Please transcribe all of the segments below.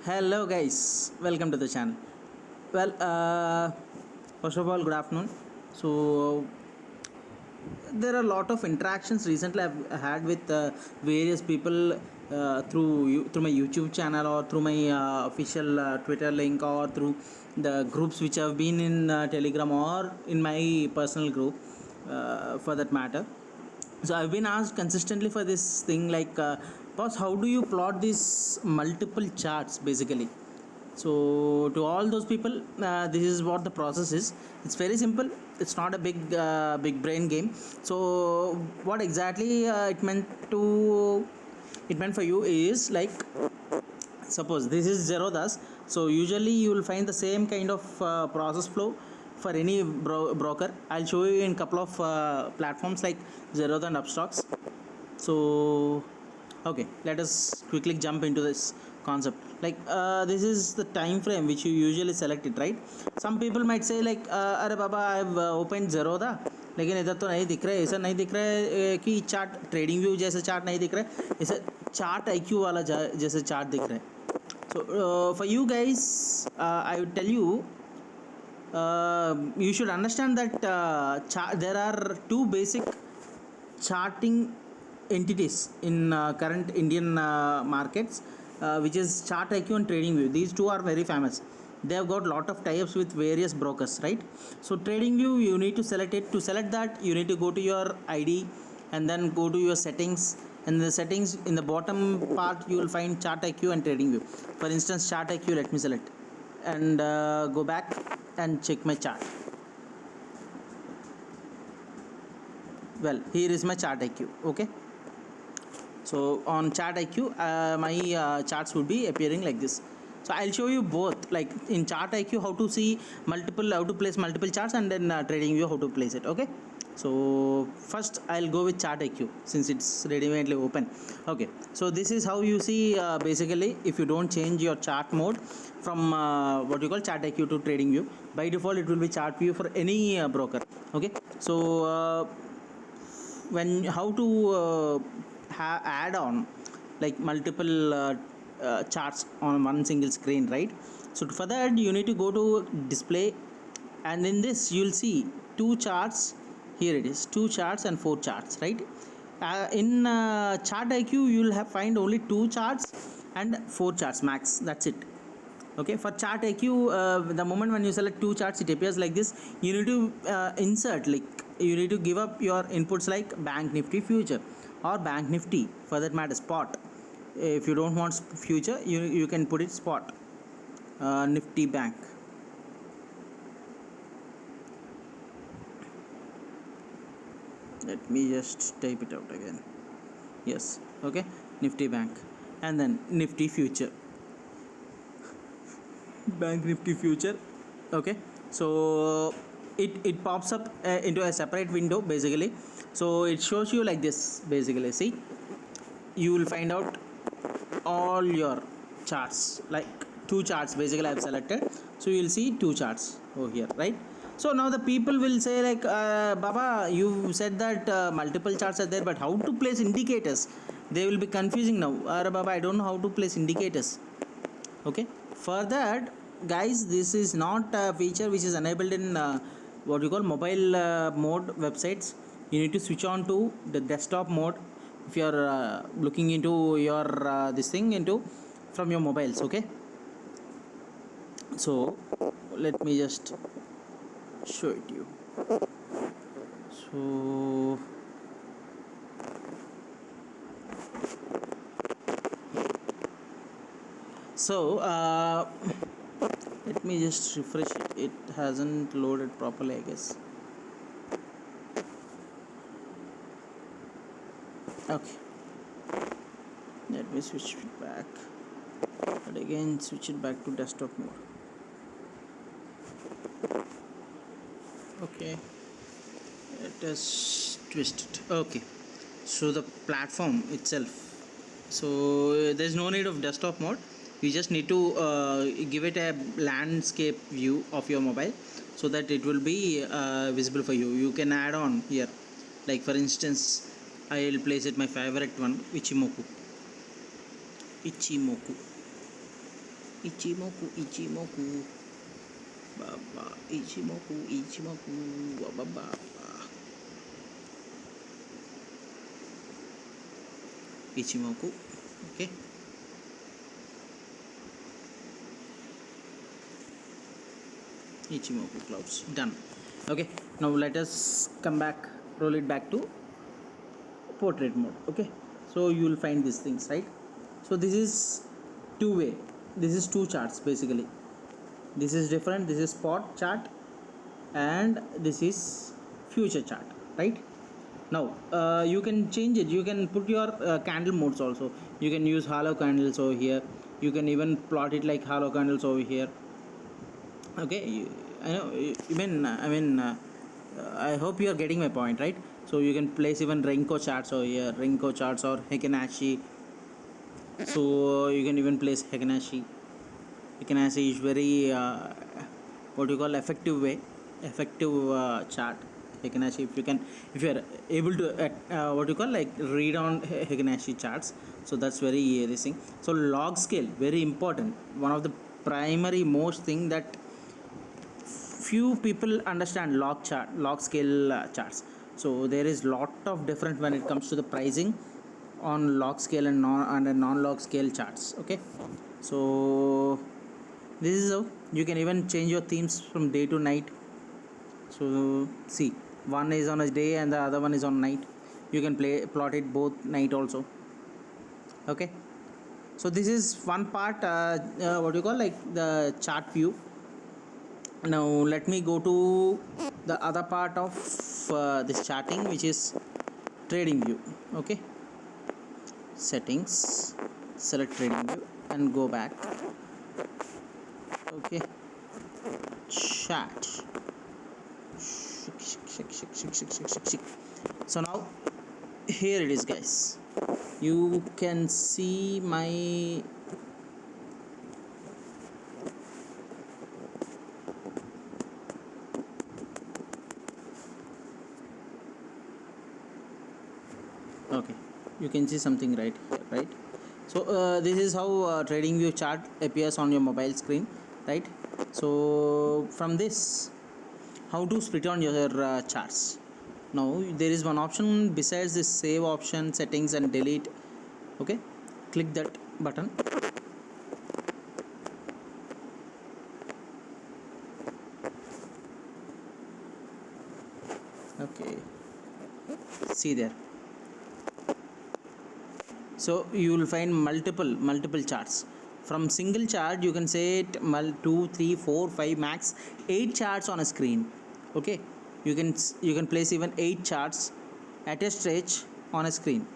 Hello guys, welcome to the channel. Well, first of all, good afternoon. So there are a lot of interactions recently I've had with various people through my YouTube channel or through my official Twitter link or through the groups which have been in Telegram or in my personal group for that matter. So I've been asked consistently for this thing like, boss, how do you plot these multiple charts basically? So to all those people, this is what the process is. It's very simple. It's not a big brain game. So what exactly it meant for you is like, suppose this is Zerodha's. So usually you will find the same kind of process flow for any broker. I'll show you in couple of platforms like Zerodha and Upstocks. So okay, let us quickly jump into this concept. Like this is the time frame which you usually select it, right? Some people might say like, अरे बाबा, I've opened Zerodha, लेकिन इधर तो नहीं दिख रहा है, ऐसा नहीं दिख रहा है कि चार्ट ट्रेडिंग व्यू जैसे चार्ट नहीं दिख रहा है, ऐसे चार्ट IQ वाला जैसे चार्ट दिख रहा है. So for you guys, I would tell you, you should understand that there are two basic charting entities in current Indian markets, which is Chart IQ and TradingView. These two are very famous. They have got lot of tie-ups with various brokers, right? So TradingView, you need to select it. To select that, you need to go to your ID and then go to your settings. And the settings in the bottom part, you will find Chart IQ and TradingView. For instance, Chart IQ, let me select and go back and check my chart. Well, here is my Chart IQ. Okay. So on Chart IQ, my charts would be appearing like this. So I'll show you both, like in Chart IQ how to see how to place multiple charts, and then TradingView how to place it. Okay. So first I'll go with Chart IQ since it's ready-madely open. Okay. So this is how you see basically if you don't change your chart mode from what you call Chart IQ to TradingView. By default it will be Chart View for any broker. Okay. So when how to add on like multiple charts on one single screen, right? So for that you need to go to display, and in this you'll see two charts. Here it is, two charts and four charts, right? In Chart IQ you'll have find only two charts and four charts max, that's it. Okay, for Chart IQ, the moment when you select two charts it appears like this. You need to insert, like you need to give up your inputs like Bank Nifty future or Bank Nifty, for that matter spot. If you don't want future, you can put it spot, Nifty Bank. Let me just type it out again. Yes, okay, Nifty Bank, and then Nifty future, Bank Nifty future. Okay, so it pops up into a separate window basically. So it shows you like this basically. See, you will find out all your charts, like two charts basically I've selected. So you will see two charts over here, right? So now the people will say like, Baba, you said that multiple charts are there, but how to place indicators? They will be confusing now. Baba, I don't know how to place indicators. Okay, for that guys, this is not a feature which is enabled in what you call mobile mode websites. You need to switch on to the desktop mode if you are looking into your this thing into from your mobiles. Okay, so let me just show it to you. So let me just refresh it. It hasn't loaded properly, I guess. Okay, let me switch it back, but again switch it back to desktop mode. Okay, it is twisted. Okay, so the platform itself, so there's no need of desktop mode. You just need to give it a landscape view of your mobile so that it will be visible for you. You can add on here, like for instance I will place it my favorite one, Ichimoku. Ichimoku, Ichimoku, Baba, Ichimoku, Ichimoku, Baba. Ichimoku, okay. Ichimoku clouds, done. Okay, now let us come back, roll it back to portrait mode. Okay, so you will find these things, right? So this is two-way, this is two charts basically. This is different, this is spot chart and this is future chart, right? Now you can change it, you can put your candle modes also. You can use halo candles over here, you can even plot it like halo candles over here. Okay, I know I hope you are getting my point, right? So you can place even Renko charts over here, Renko charts or Hekenashi. So you can even place Hekenashi is very what you call effective chart. Hekenashi, if you are able to what you call like read on Hekenashi charts, so that's very this thing. So log scale, very important, one of the primary most thing that few people understand log scale charts. So there is lot of difference when it comes to the pricing on log scale and non log scale charts. Okay, so this is how you can even change your themes from day to night. So see, one is on a day and the other one is on night. You can plot it both night also. Okay, so this is one part, what do you call like the chart view. Now let me go to the other part of this charting, which is trading view. Okay, settings, select trading view and go back. Okay, chat. So now here it is, guys. You can see my okay, you can see something right here, right? So this is how trading view chart appears on your mobile screen, right? So from this, how to split on your charts. Now there is one option besides this save option, settings and delete. Okay, click that button. Okay, see there. So you will find multiple charts. From single chart you can say it 2 3 4 5 max 8 charts on a screen. Okay, you can place even 8 charts at a stretch on a screen.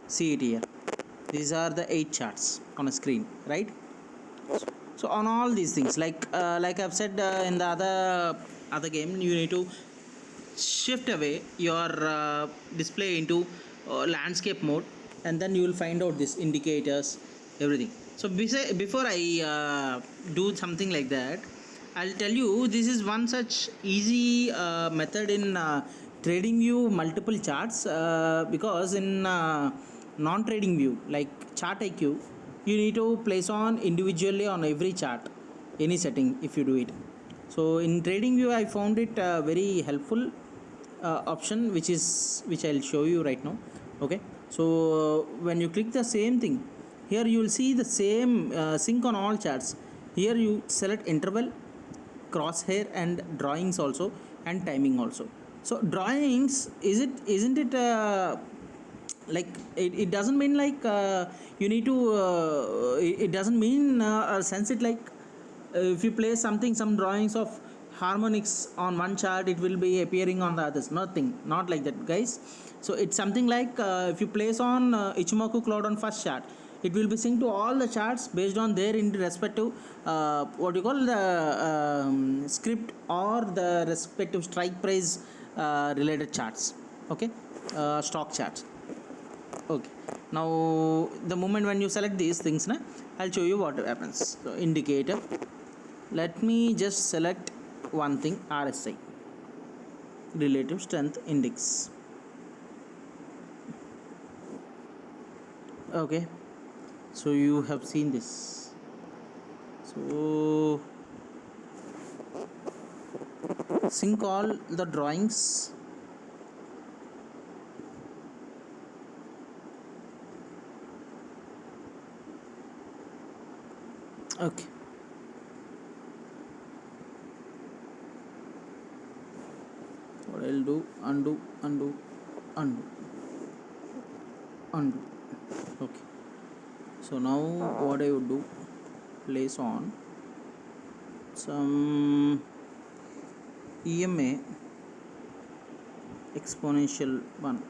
See it here, these are the 8 charts on a screen, right? So on all these things, like I've said in the other game, you need to shift away your display into landscape mode, and then you will find out this indicators, everything. So before I do something like that, I'll tell you this is one such easy method in trading view multiple charts, because in non-trading view like chart IQ, you need to place on individually on every chart any setting if you do it. So in trading view I found it very helpful option, which I'll show you right now. Okay, so when you click the same thing, here you will see the same sync on all charts. Here you select interval, crosshair and drawings also, and timing also. So drawings, isn't it like it doesn't mean like you need to it doesn't mean sense it like if you play something, some drawings of harmonics on one chart, it will be appearing on the others. Nothing, not like that, guys. So it's something like if you place on Ichimoku cloud on first chart, it will be synced to all the charts based on their in respective what you call the script or the respective strike price related charts. Okay, stock charts. Okay, now the moment when you select these things na, I'll show you what happens. So indicator, let me just select one thing, RSI, relative strength index. Okay, so you have seen this. So sync all the drawings. Okay. What I'll do, undo, undo, undo, undo. Okay. So now what I would do, place on some EMA exponential 1.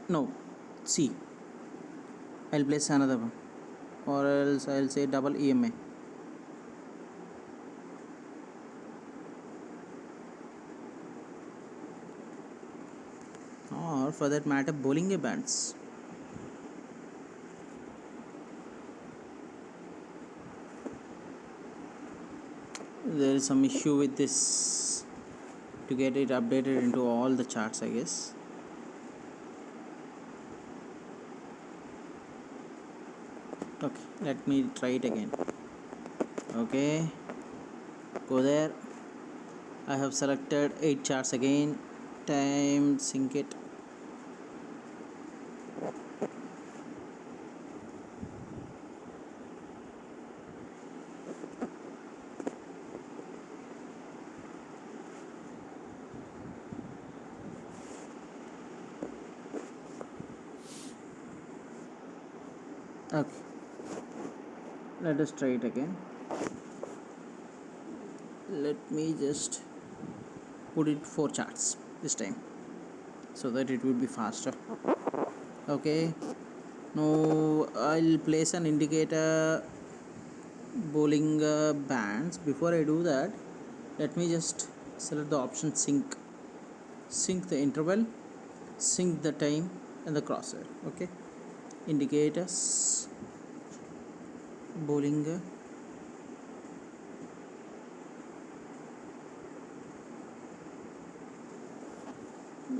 No, C. I'll place another one, or else I'll say double EMA. Or for that matter, Bollinger Bands. There is some issue with this to get it updated into all the charts, I guess. Okay, let me try it again. Okay, go there. I have selected 8 charts again. Time, sync it. Okay, let us try it again. Let me just put it 4 charts this time so that it would be faster. Okay, now I'll place an indicator Bollinger Bands. Before I do that, let me just select the option sync the interval, sync the time and the crosshair. Okay, indicators Bollinger.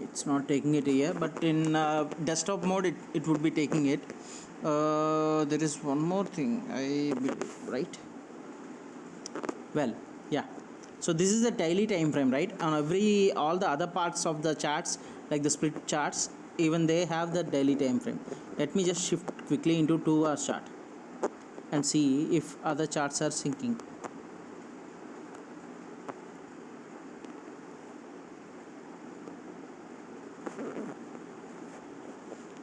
It's not taking it here, but in desktop mode it would be taking it. There is one more thing, I believe, right? Well, yeah, so this is the daily time frame, right? On all the other parts of the charts, like the split charts, even they have the daily time frame. Let me just shift quickly into 2 hours chart and see if other charts are syncing.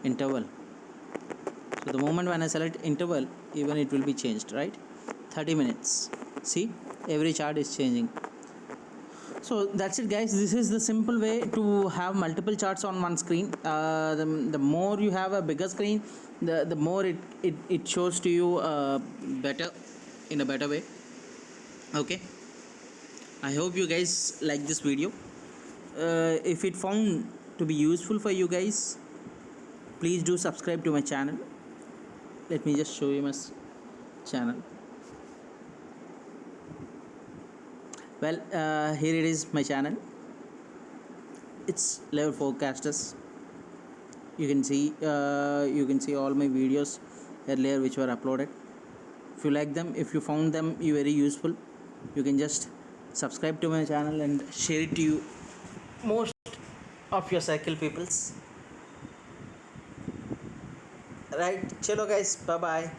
Interval. So the moment when I select interval, even it will be changed, right? 30 minutes. See, every chart is changing. So that's it, guys. This is the simple way to have multiple charts on one screen. The more you have a bigger screen, the more it shows to you better, in a better way. Okay, I hope you guys like this video. If it found to be useful for you guys, please do subscribe to my channel. Let me just show you my channel. Well, here it is, my channel. It's Level Forecasters. You can see all my videos earlier which were uploaded. If you like them, if you found them very useful, you can just subscribe to my channel and share it to you most of your circle peoples. Right, chalo guys, bye bye.